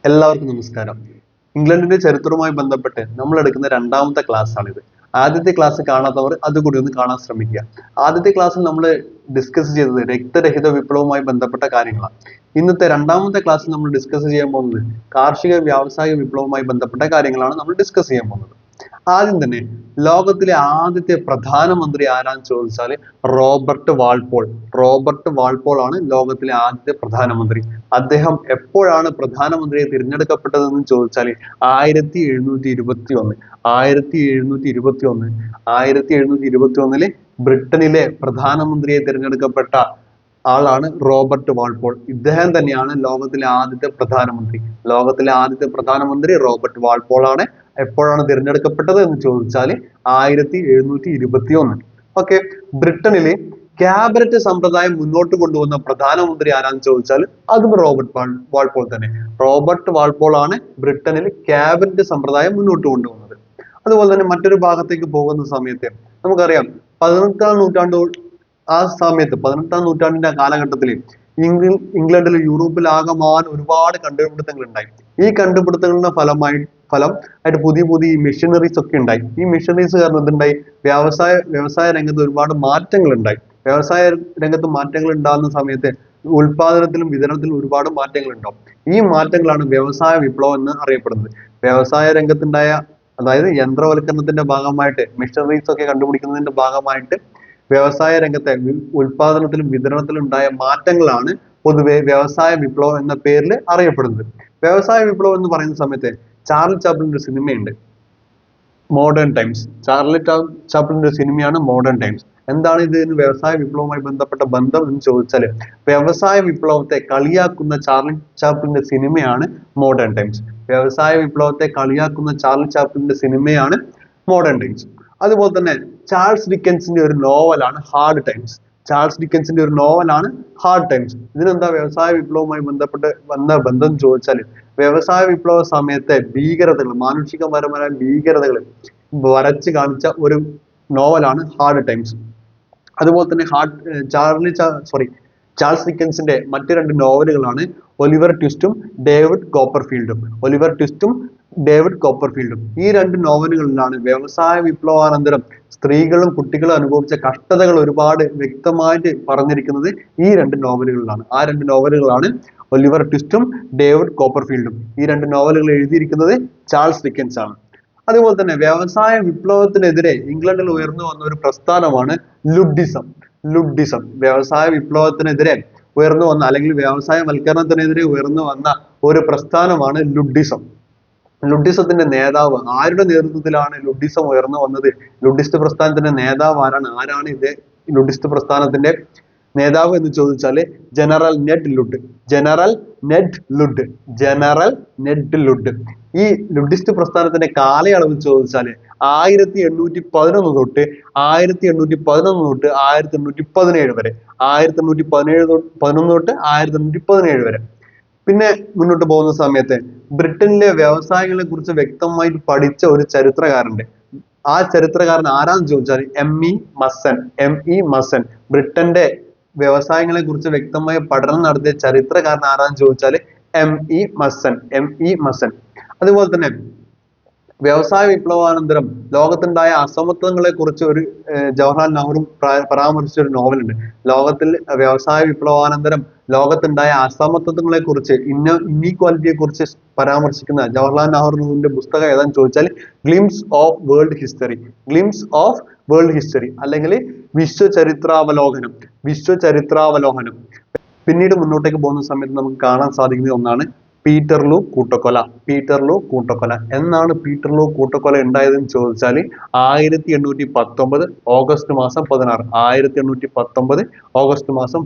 എല്ലാവർക്കും നമസ്കാരം. ഇംഗ്ലണ്ടിന്റെ ചരിത്രവുമായി ബന്ധപ്പെട്ട് നമ്മൾ എടുക്കുന്ന രണ്ടാമത്തെ ക്ലാസ് ആണിത്. ആദ്യത്തെ ക്ലാസ് കാണാത്തവർ അതുകൂടി ഒന്ന് കാണാൻ ശ്രമിക്കുക. ആദ്യത്തെ ക്ലാസ്സിൽ നമ്മൾ ഡിസ്കസ് ചെയ്തത് രക്തരഹിത വിപ്ലവവുമായി ബന്ധപ്പെട്ട കാര്യങ്ങളാണ്. ഇന്നത്തെ രണ്ടാമത്തെ ക്ലാസ്സിൽ നമ്മൾ ഡിസ്കസ് ചെയ്യാൻ പോകുന്നത് കാർഷിക വ്യാവസായിക വിപ്ലവവുമായി ബന്ധപ്പെട്ട കാര്യങ്ങളാണ് നമ്മൾ ഡിസ്കസ് ചെയ്യാൻ പോകുന്നത്. ആദ്യം തന്നെ ലോകത്തിലെ ആദ്യത്തെ പ്രധാനമന്ത്രി ആരാന്ന് ചോദിച്ചാൽ റോബർട്ട് വാൾപോൾ ആണ് ലോകത്തിലെ ആദ്യത്തെ പ്രധാനമന്ത്രി. അദ്ദേഹം എപ്പോഴാണ് പ്രധാനമന്ത്രിയെ തിരഞ്ഞെടുക്കപ്പെട്ടതെന്ന് ചോദിച്ചാൽ 1721 1721 ബ്രിട്ടനിലെ പ്രധാനമന്ത്രിയെ തിരഞ്ഞെടുക്കപ്പെട്ട ആളാണ് റോബർട്ട് വാൾപോൾ. ഇദ്ദേഹം തന്നെയാണ് ലോകത്തിലെ ആദ്യത്തെ പ്രധാനമന്ത്രി റോബർട്ട് വാൾപോൾ ആണ്. എപ്പോഴാണ് തിരഞ്ഞെടുക്കപ്പെട്ടത് എന്ന് ചോദിച്ചാൽ 1721. ഓക്കെ. ബ്രിട്ടനിലെ ക്യാബിനറ്റ് സമ്പ്രദായം മുന്നോട്ട് കൊണ്ടുവന്ന പ്രധാനമന്ത്രി ആരാന്ന് ചോദിച്ചാൽ അതും റോബർട്ട് വാൾപോൾ തന്നെ. റോബർട്ട് വാൾപോൾ ആണ് ബ്രിട്ടനിൽ ക്യാബിനറ്റ് സമ്പ്രദായം മുന്നോട്ട് കൊണ്ടുവന്നത്. അതുപോലെ തന്നെ മറ്റൊരു ഭാഗത്തേക്ക് പോകുന്ന സമയത്ത് നമുക്കറിയാം 18ാം നൂറ്റാണ്ടിന്റെ കാലഘട്ടത്തിൽ ഇംഗ്ലണ്ടിൽ യൂറോപ്പിലാകമാനം ഒരുപാട് കണ്ടുപിടുത്തങ്ങൾ ഉണ്ടായി. ഈ കണ്ടുപിടുത്തങ്ങളുടെ ഫലമായിട്ട് പുതിയ മെഷീനറീസ് ഒക്കെ ഉണ്ടായി. ഈ മെഷീനറീസ് കാരണം എന്തുണ്ടായി? വ്യവസായ രംഗത്ത് ഒരുപാട് മാറ്റങ്ങൾ ഉണ്ടായി. വ്യവസായ രംഗത്ത് മാറ്റങ്ങൾ ഉണ്ടാകുന്ന സമയത്ത് ഉൽപാദനത്തിലും വിതരണത്തിലും ഒരുപാട് മാറ്റങ്ങൾ ഉണ്ടാവും. ഈ മാറ്റങ്ങളാണ് വ്യവസായ വിപ്ലവം എന്ന് അറിയപ്പെടുന്നത്. വ്യവസായ രംഗത്തുണ്ടായ, അതായത് യന്ത്രവൽക്കരണത്തിന്റെ ഭാഗമായിട്ട്, മെഷീനറീസ് ഒക്കെ കണ്ടുപിടിക്കുന്നതിന്റെ ഭാഗമായിട്ട് വ്യവസായ രംഗത്തെ ഉൽപാദനത്തിലും വിതരണത്തിലും ഉണ്ടായ മാറ്റങ്ങളാണ് പൊതുവെ വ്യവസായ വിപ്ലവം എന്ന പേരിൽ അറിയപ്പെടുന്നത്. വ്യവസായ വിപ്ലവം എന്ന് പറയുന്ന സമയത്ത് ചാർലി ചാപ്ലിന്റെ ഒരു സിനിമയുണ്ട്, മോഡേൺ ടൈംസ്. ചാപ്ലിന്റെ സിനിമയാണ് മോഡേൺ ടൈംസ്. എന്താണ് ഇതിന് വ്യവസായ വിപ്ലവവുമായി ബന്ധപ്പെട്ട ബന്ധം എന്ന് ചോദിച്ചാൽ, വ്യവസായ വിപ്ലവത്തെ കളിയാക്കുന്ന ചാർലി ചാപ്ലിന്റെ സിനിമയാണ് മോഡേൺ ടൈംസ്. വ്യവസായ വിപ്ലവത്തെ കളിയാക്കുന്ന ചാർലി ചാപ്ലിന്റെ സിനിമയാണ് മോഡേൺ ടൈംസ്. അതുപോലെ തന്നെ ചാൾസ് ഡിക്കൻസിന്റെ ഒരു നോവലാണ് ഹാർഡ് ടൈംസ്. ഇതിനെന്താ വ്യവസായ വിപ്ലവവുമായി ബന്ധപ്പെട്ട് വന്ന ബന്ധം ചോദിച്ചാൽ, വ്യവസായ വിപ്ലവ സമയത്തെ ഭീകരതകൾ, മാനുഷികപരമായ ഭീകരതകൾ വരച്ച് കാണിച്ച ഒരു നോവലാണ് ഹാർഡ് ടൈംസ്. അതുപോലെ തന്നെ ചാൾസ് ഡിക്കൻസിന്റെ മറ്റു രണ്ട് നോവലുകളാണ് ഒലിവർ ട്വിസ്റ്റും ഡേവിഡ് കോപ്പർഫീൽഡും. ഈ രണ്ട് നോവലുകളിലാണ് വ്യവസായ വിപ്ലവാനന്തരം സ്ത്രീകളും കുട്ടികളും അനുഭവിച്ച കഷ്ടതകൾ ഒരുപാട് വ്യക്തമായിട്ട് പറഞ്ഞിരിക്കുന്നത് ഈ രണ്ട് നോവലുകളിലാണ്. ആ രണ്ട് നോവലുകളാണ് ഒലിവർ ട്വിസ്റ്റും ഡേവിഡ് കോപ്പർഫീൽഡും. ഈ രണ്ട് നോവലുകൾ എഴുതിയിരിക്കുന്നത് ചാൾസ് ഡിക്കൻസ് ആണ്. അതുപോലെ തന്നെ വ്യവസായ വിപ്ലവത്തിനെതിരെ ഇംഗ്ലണ്ടിൽ ഉയർന്നു വന്ന ഒരു പ്രസ്ഥാനമാണ് ലുഡ്ഡിസം. വ്യവസായ വിപ്ലവത്തിനെതിരെ ഉയർന്നു വന്ന, അല്ലെങ്കിൽ വ്യവസായവൽക്കരണത്തിനെതിരെ ഉയർന്നു വന്ന ഒരു പ്രസ്ഥാനമാണ് ലുഡ്ഡിസത്തിന്റെ നേതാവ്, ആരുടെ നേതൃത്വത്തിലാണ് ലുഡ്ഡിസം ഉയർന്നു വന്നത്? ലുഡ്ഡിസ്റ്റ് പ്രസ്ഥാനത്തിന്റെ നേതാവ് ആരാണ് ഇത് ലുഡ്ഡിസ്റ്റ് പ്രസ്ഥാനത്തിന്റെ നേതാവ് എന്ന് ചോദിച്ചാല് ജനറൽ നെഡ് ലുഡ്. ഈ ലുഡ്ഡിസ്റ്റ് പ്രസ്ഥാനത്തിന്റെ കാലയളവ് ചോദിച്ചാല് 1811 തൊട്ട് 1817 വരെ. 1817 വരെ. പിന്നെ മുന്നോട്ട് പോകുന്ന സമയത്ത് ബ്രിട്ടനിലെ വ്യവസായങ്ങളെ കുറിച്ച് വ്യക്തമായിട്ട് പഠിച്ച ഒരു ചരിത്രകാരനുണ്ട്. ആ ചരിത്രകാരൻ ആരാന്ന് ചോദിച്ചാൽ എം ഇ മസൻ. ബ്രിട്ടന്റെ വ്യവസായങ്ങളെ കുറിച്ച് വ്യക്തമായ പഠനം നടത്തിയ ചരിത്രകാരൻ ആരാന്ന് ചോദിച്ചാൽ എം ഇ മസൻ. അതുപോലെ തന്നെ വ്യവസായ വിപ്ലവാനന്തരം ലോകത്തുണ്ടായ അസമത്വങ്ങളെ കുറിച്ച് ഒരു ജവഹർലാൽ നെഹ്റു പരാമർശിച്ച ഒരു നോവലുണ്ട്. വ്യവസായ വിപ്ലവാനന്തരം ലോകത്തുണ്ടായ അസമത്വങ്ങളെ കുറിച്ച്, ഇന്നീക്വാലിറ്റിയെ കുറിച്ച് പരാമർശിക്കുന്ന ജവഹർലാൽ നെഹ്റുവിന്റെ പുസ്തകം ഏതാന്ന് ചോദിച്ചാൽ ഗ്ലിംസ് ഓഫ് വേൾഡ് ഹിസ്റ്ററി അല്ലെങ്കിൽ വിശ്വചരിത്രാവലോകനം. പിന്നീട് മുന്നോട്ടേക്ക് പോകുന്ന സമയത്ത് നമുക്ക് കാണാൻ സാധിക്കുന്ന ഒന്നാണ് പീറ്റർലൂ കൂട്ടക്കൊല. എന്നാണ് പീറ്റർലൂ കൂട്ടക്കൊല ഉണ്ടായതെന്ന് ചോദിച്ചാൽ 1819 ഓഗസ്റ്റ് മാസം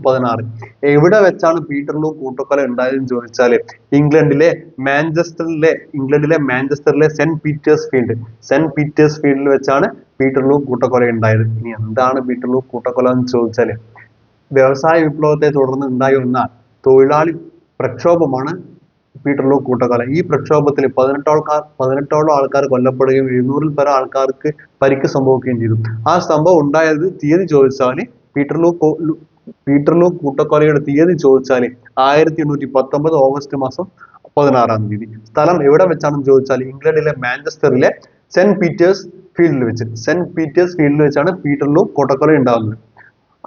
16. എവിടെ വെച്ചാണ് പീറ്റർലൂ കൂട്ടക്കൊല ഉണ്ടായതെന്ന് ചോദിച്ചാൽ ഇംഗ്ലണ്ടിലെ മാഞ്ചസ്റ്ററിലെ സെന്റ് പീറ്റേഴ്സ് ഫീൽഡിൽ വെച്ചാണ് പീറ്റർലൂ കൂട്ടക്കൊല ഉണ്ടായത്. ഇനി എന്താണ് പീറ്റർലൂ കൂട്ടക്കൊല എന്ന് ചോദിച്ചാൽ, വ്യവസായ വിപ്ലവത്തെ തുടർന്ന് ഉണ്ടായി വന്ന തൊഴിലാളി പ്രക്ഷോഭമാണ് പീറ്റർലൂ കൂട്ടക്കൊല. ഈ പ്രക്ഷോഭത്തിൽ 18ഓളം ആൾക്കാർ കൊല്ലപ്പെടുകയും 700-ൽ പരം ആൾക്കാർക്ക് പരിക്ക് സംഭവിക്കുകയും ചെയ്തു. ആ സംഭവം ഉണ്ടായത് തീയതി ചോദിച്ചാൽ, പീറ്റർലൂ കൂട്ടക്കൊലയുടെ തീയതി ചോദിച്ചാൽ 1819 ഓഗസ്റ്റ് മാസം 16-ാം തീയതി. സ്ഥലം എവിടെ വെച്ചാണെന്ന് ചോദിച്ചാൽ ഇംഗ്ലണ്ടിലെ മാഞ്ചസ്റ്ററിലെ സെന്റ് പീറ്റേഴ്സ് ഫീൽഡിൽ വെച്ചാണ് പീറ്റർലൂ കൂട്ടക്കൊല ഉണ്ടാകുന്നത്.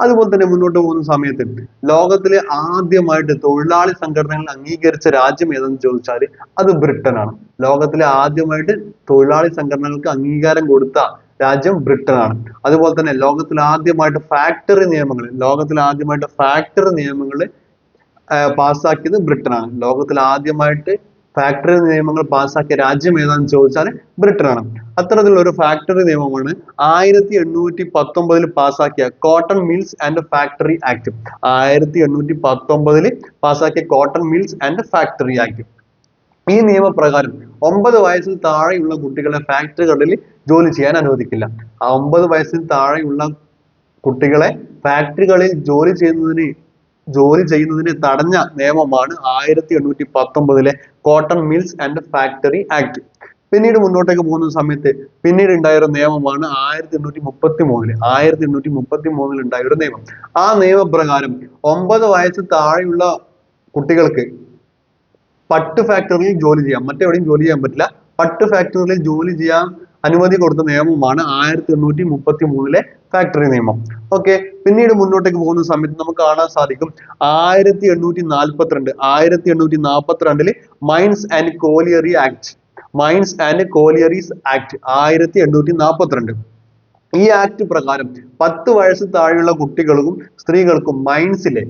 അതുപോലെ തന്നെ മുന്നോട്ട് പോകുന്ന സമയത്ത് ലോകത്തിലെ ആദ്യമായിട്ട് തൊഴിലാളി സംഘടനകൾ അംഗീകരിച്ച രാജ്യം ഏതെന്ന് ചോദിച്ചാൽ അത് ബ്രിട്ടനാണ്. ലോകത്തിലെ ആദ്യമായിട്ട് തൊഴിലാളി സംഘടനകൾക്ക് അംഗീകാരം കൊടുത്ത രാജ്യം ബ്രിട്ടനാണ്. അതുപോലെ തന്നെ ലോകത്തിൽ ആദ്യമായിട്ട് ഫാക്ടറി നിയമങ്ങൾ പാസ്സാക്കിയത് ബ്രിട്ടനാണ്. ലോകത്തിൽ ആദ്യമായിട്ട് ഫാക്ടറി നിയമങ്ങൾ പാസ്സാക്കിയ രാജ്യം ഏതാണെന്ന് ചോദിച്ചാൽ ബ്രിട്ടനാണ്. അത്തരത്തിലുള്ള ഒരു ഫാക്ടറി നിയമമാണ് 1819 പാസ്സാക്കിയ cotton mills and factory act. 1819 പാസ്സാക്കിയ cotton mills and factory act. ഈ നിയമപ്രകാരം 9 വയസ്സിൽ താഴെയുള്ള കുട്ടികളെ ഫാക്ടറികളിൽ ജോലി ചെയ്യാൻ അനുവദിക്കില്ല. ആ 9 വയസ്സിൽ താഴെയുള്ള കുട്ടികളെ ഫാക്ടറികളിൽ ജോലി ചെയ്യുന്നതിന് തടഞ്ഞ നിയമമാണ് 1819 cotton mills and factory act. പിന്നീട് മുന്നോട്ടേക്ക് പോകുന്ന സമയത്ത് പിന്നീട് ഉണ്ടായ ഒരു നിയമമാണ് 1833 ഉണ്ടായ ഒരു നിയമം. ആ നിയമപ്രകാരം 9 വയസ്സിൽ താഴെയുള്ള കുട്ടികൾക്ക് പട്ട് ഫാക്ടറിയിൽ ജോലി ചെയ്യാം, മറ്റെവിടെയും ജോലി ചെയ്യാൻ പറ്റില്ല. പട്ട് ഫാക്ടറിയിൽ ജോലി ചെയ്യാൻ അനുമതി കൊടുത്ത നിയമമാണ് 1833 ഫാക്ടറി നിയമം. ഓക്കെ, പിന്നീട് മുന്നോട്ടേക്ക് പോകുന്ന സമയത്ത് നമുക്ക് കാണാൻ സാധിക്കും 1842 മൈൻസ് ആൻഡ് കോലിയറീസ് ആക്ട് 1842. ഈ ആക്ട് പ്രകാരം 10 വയസ്സിൽ താഴെയുള്ള കുട്ടികൾക്കും സ്ത്രീകൾക്കും മൈൻസിലെ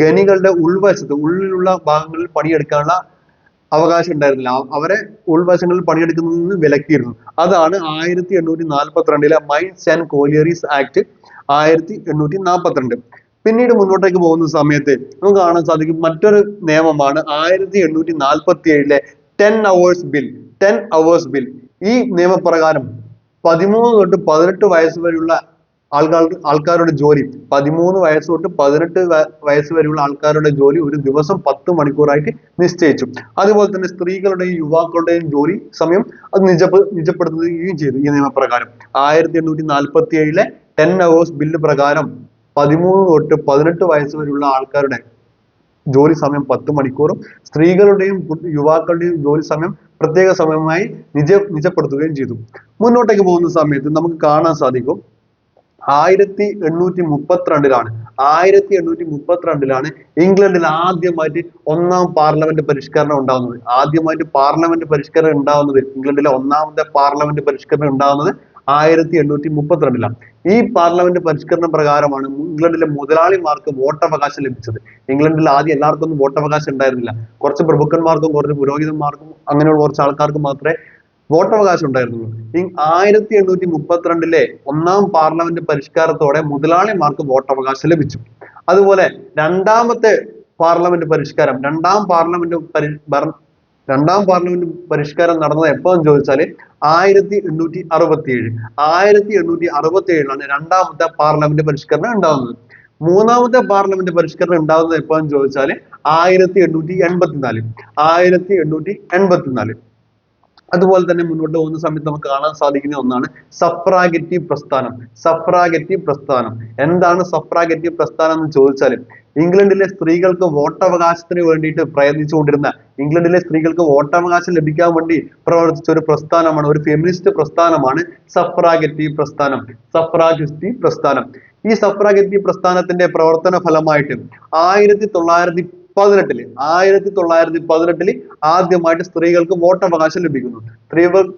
ഖനികളുടെ ഉള്ളിലുള്ള ഭാഗങ്ങളിൽ പണിയെടുക്കാനുള്ള അവകാശം ഉണ്ടായിരുന്നില്ല. അവരെ ഉൾവശങ്ങളിൽ പണിയെടുക്കുന്നതിൽ നിന്ന് വിലക്കിയിരുന്നു. അതാണ് 1842 മൈൻസ് ആൻഡ് കോലിയറീസ് ആക്ട് 1842. പിന്നീട് മുന്നോട്ടേക്ക് പോകുന്ന സമയത്ത് നമുക്ക് കാണാൻ സാധിക്കും മറ്റൊരു നിയമമാണ് 1847 10 hours bill. ഈ നിയമപ്രകാരം 13 തൊട്ട് 18 വയസ്സ് വരെയുള്ള ആൾക്കാരുടെ ജോലി 13 വയസ്സ് തൊട്ട് 18 വയസ്സ് വരെയുള്ള ആൾക്കാരുടെ ജോലി ഒരു ദിവസം 10 മണിക്കൂറായിട്ട് നിശ്ചയിച്ചു. അതുപോലെ തന്നെ സ്ത്രീകളുടെയും യുവാക്കളുടെയും ജോലി സമയം അത് നിജപ്പെടുത്തുകയും ചെയ്തു. ഈ നിയമപ്രകാരം 1847 10 hours bill പ്രകാരം 13 തൊട്ട് 18 വയസ്സ് വരെയുള്ള ആൾക്കാരുടെ ജോലി സമയം 10 മണിക്കൂറും സ്ത്രീകളുടെയും യുവാക്കളുടെയും ജോലി സമയം പ്രത്യേക സമയമായി നിജപ്പെടുത്തുകയും ചെയ്തു. മുന്നോട്ടേക്ക് പോകുന്ന സമയത്ത് നമുക്ക് കാണാൻ സാധിക്കും 1832 ഇംഗ്ലണ്ടിൽ ആദ്യമായിട്ട് ഒന്നാം പാർലമെന്റ് പരിഷ്കരണം ഉണ്ടാകുന്നത്. ഇംഗ്ലണ്ടിലെ ഒന്നാമത്തെ പാർലമെന്റ് പരിഷ്കരണം ഉണ്ടാകുന്നത് 1832. ഈ പാർലമെന്റ് പരിഷ്കരണം പ്രകാരമാണ് ഇംഗ്ലണ്ടിലെ മുതലാളിമാർക്ക് വോട്ടവകാശം ലഭിച്ചത്. ഇംഗ്ലണ്ടിൽ ആദ്യം എല്ലാവർക്കും ഒന്നും വോട്ടവകാശം ഉണ്ടായിരുന്നില്ല. കുറച്ച് പ്രഭുക്കന്മാർക്കും കുറച്ച് പുരോഹിതന്മാർക്കും അങ്ങനെയുള്ള കുറച്ച് ആൾക്കാർക്ക് മാത്രമേ വോട്ടവകാശം ഉണ്ടായിരുന്നുള്ളൂ. 1832 ഒന്നാം പാർലമെന്റ് പരിഷ്കാരത്തോടെ മുതലാളിമാർക്ക് വോട്ടവകാശം ലഭിച്ചു. അതുപോലെ രണ്ടാം പാർലമെന്റ് പരിഷ്കാരം നടന്നത് എപ്പോഴെന്ന് ചോദിച്ചാൽ 1867 രണ്ടാമത്തെ പാർലമെന്റ് പരിഷ്കരണം ഉണ്ടാകുന്നത്. മൂന്നാമത്തെ പാർലമെന്റ് പരിഷ്കരണം ഉണ്ടാകുന്നത് എപ്പോഴെന്ന് ചോദിച്ചാൽ 1884. അതുപോലെ തന്നെ മുന്നോട്ട് പോകുന്ന സമയത്ത് നമുക്ക് കാണാൻ സാധിക്കുന്ന ഒന്നാണ് സഫ്രാഗറ്റീവ് പ്രസ്ഥാനം. എന്താണ് സഫ്രാഗറ്റീവ് പ്രസ്ഥാനം എന്ന് ചോദിച്ചാൽ ഇംഗ്ലണ്ടിലെ സ്ത്രീകൾക്ക് വോട്ടവകാശത്തിന് വേണ്ടിയിട്ട് ഇംഗ്ലണ്ടിലെ സ്ത്രീകൾക്ക് വോട്ടവകാശം ലഭിക്കാൻ വേണ്ടി പ്രവർത്തിച്ച ഒരു പ്രസ്ഥാനമാണ്, ഒരു ഫെമിനിസ്റ്റ് പ്രസ്ഥാനമാണ് സഫ്രാഗറ്റീവ് പ്രസ്ഥാനം. ഈ സഫ്രാഗറ്റീവ് പ്രസ്ഥാനത്തിന്റെ പ്രവർത്തന ഫലമായിട്ട് 1918 ആദ്യമായിട്ട് സ്ത്രീകൾക്ക് വോട്ടവകാശം ലഭിക്കുന്നു.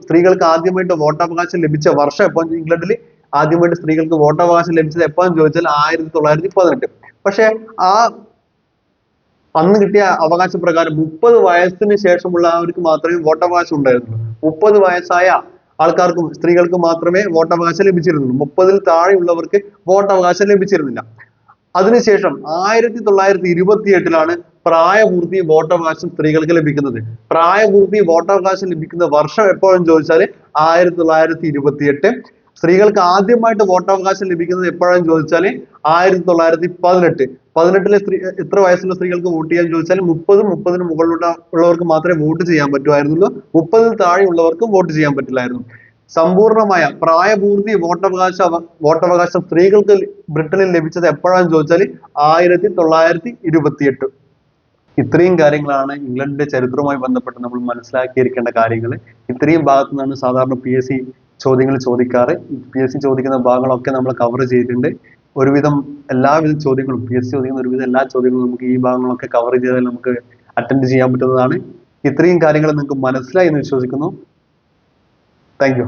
സ്ത്രീകൾക്ക് ആദ്യമായിട്ട് വോട്ടവകാശം ലഭിച്ച വർഷം എപ്പോൾ ഇംഗ്ലണ്ടിൽ ആദ്യമായിട്ട് സ്ത്രീകൾക്ക് വോട്ടവകാശം ലഭിച്ചത് എപ്പോഴെന്ന് ചോദിച്ചാൽ 1918. പക്ഷെ അന്ന് കിട്ടിയ അവകാശ പ്രകാരം 30 വയസ്സിന് ശേഷമുള്ളവർക്ക് മാത്രമേ വോട്ടവകാശം ഉണ്ടായിരുന്നുള്ളൂ. 30 വയസ്സായ ആൾക്കാർക്കും സ്ത്രീകൾക്കും മാത്രമേ വോട്ടവകാശം ലഭിച്ചിരുന്നുള്ളൂ. 30-ൽ താഴെയുള്ളവർക്ക് വോട്ടവകാശം ലഭിച്ചിരുന്നില്ല. അതിനുശേഷം 1928 പ്രായപൂർത്തി വോട്ടവകാശം സ്ത്രീകൾക്ക് ലഭിക്കുന്നത്. പ്രായപൂർത്തി വോട്ടവകാശം ലഭിക്കുന്ന വർഷം എപ്പോഴെന്ന് ചോദിച്ചാൽ 1928. സ്ത്രീകൾക്ക് ആദ്യമായിട്ട് വോട്ടവകാശം ലഭിക്കുന്നത് എപ്പോഴാണെന്ന് ചോദിച്ചാൽ 1918. 18-ലെ എത്ര വയസ്സുള്ള സ്ത്രീകൾക്ക് വോട്ട് ചെയ്യാൻ ചോദിച്ചാൽ 30-ന് മുകളിലുള്ളവർക്ക് മാത്രമേ വോട്ട് ചെയ്യാൻ പറ്റുമായിരുന്നുള്ളൂ. 30-ൽ താഴെയുള്ളവർക്ക് വോട്ട് ചെയ്യാൻ പറ്റില്ലായിരുന്നു. സമ്പൂർണമായ പ്രായപൂർത്തി വോട്ടവകാശം സ്ത്രീകൾക്ക് ബ്രിട്ടനിൽ ലഭിച്ചത് എപ്പോഴാണെന്ന് ചോദിച്ചാൽ 1928. ഇത്രയും കാര്യങ്ങളാണ് ഇംഗ്ലണ്ടിന്റെ ചരിത്രവുമായി ബന്ധപ്പെട്ട് നമ്മൾ മനസ്സിലാക്കിയിരിക്കേണ്ട കാര്യങ്ങൾ. ഇത്രയും ഭാഗത്തു നിന്നാണ് സാധാരണ PSC ചോദ്യങ്ങൾ ചോദിക്കാറ്. PSC ചോദിക്കുന്ന ഭാഗങ്ങളൊക്കെ നമ്മൾ കവർ ചെയ്തിട്ടുണ്ട്. ഒരുവിധം എല്ലാവിധ ചോദ്യങ്ങളും PSC ചോദിക്കുന്ന ഒരുവിധം എല്ലാ ചോദ്യങ്ങളും നമുക്ക് ഈ ഭാഗങ്ങളൊക്കെ കവർ ചെയ്താൽ നമുക്ക് അറ്റൻഡ് ചെയ്യാൻ പറ്റുന്നതാണ്. ഇത്രയും കാര്യങ്ങൾ നിങ്ങൾക്ക് മനസ്സിലായി എന്ന് വിശ്വസിക്കുന്നു. Thank you.